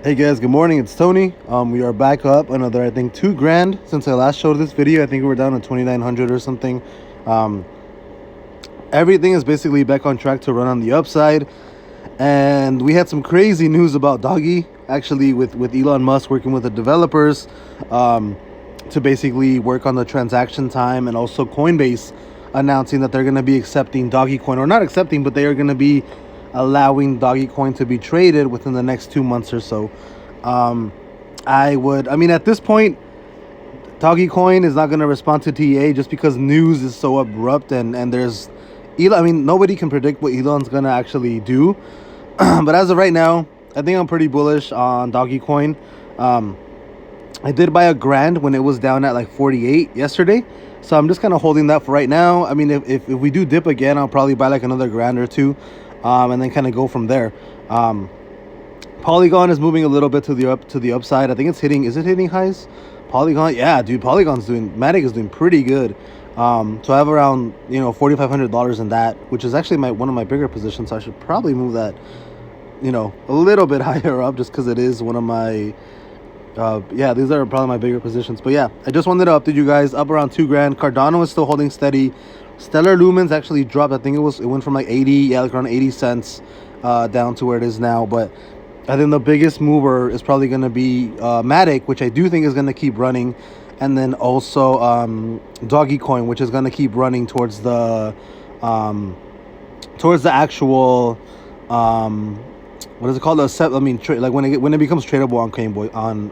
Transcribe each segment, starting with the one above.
Hey guys, good morning. It's Tony. We are back up another, I think, 2 grand since I last showed this video. I think we were down to 2,900 or something. Um, Everything is basically back on track to run on the upside, and we had some crazy news about Doggy. Actually, with Elon Musk working with the developers to basically work on the transaction time, and also Coinbase announcing that they're going to be accepting DogeCoin, or not accepting, but they are going to be allowing DogeCoin to be traded within the next 2 months or so. I mean, at this point, DogeCoin is not going to respond to TA just because news is so abrupt, and there's Elon. I mean, nobody can predict what Elon's going to actually do. But as of right now, I think I'm pretty bullish on DogeCoin. I did buy $1,000 when it was down at like 48 yesterday. So I'm just kind of holding that for right now. I mean, if we do dip again, I'll probably buy like another $1,000 or two, and then kind of go from there. Polygon is moving a little bit to the upside. I think it's hitting. Is it hitting highs? Polygon, yeah, dude. Matic is doing pretty good. So I have around $4,500 in that, which is actually one of my bigger positions. So I should probably move that a little bit higher up, just because it is one of my yeah, these are probably my bigger positions. But yeah, I just wanted to update you guys. Up around 2 grand. Cardano is still holding steady. Stellar Lumens actually dropped. I think it went from like 80, yeah, like around 80 cents down to where it is now. But I think the biggest mover is probably going to be Matic, which I do think is going to keep running, and then also DogeCoin, which is going to keep running towards the actual what is it called? Like when it becomes tradable on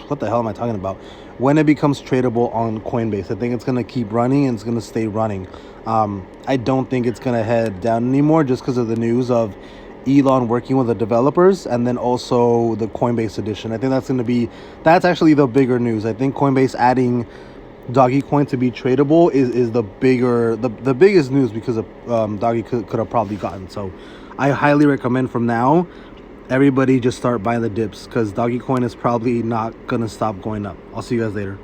what the hell am I talking about? When it becomes tradable on Coinbase, I think it's gonna keep running and it's gonna stay running. I don't think it's gonna head down anymore just because of the news of Elon working with the developers, and then also the Coinbase edition. I think that's actually the bigger news. I think Coinbase adding DogeCoin to be tradable is the biggest news, because of Doggy could have probably gotten. So I highly recommend from now everybody just start buying the dips, because DogeCoin is probably not gonna stop going up. I'll see you guys later.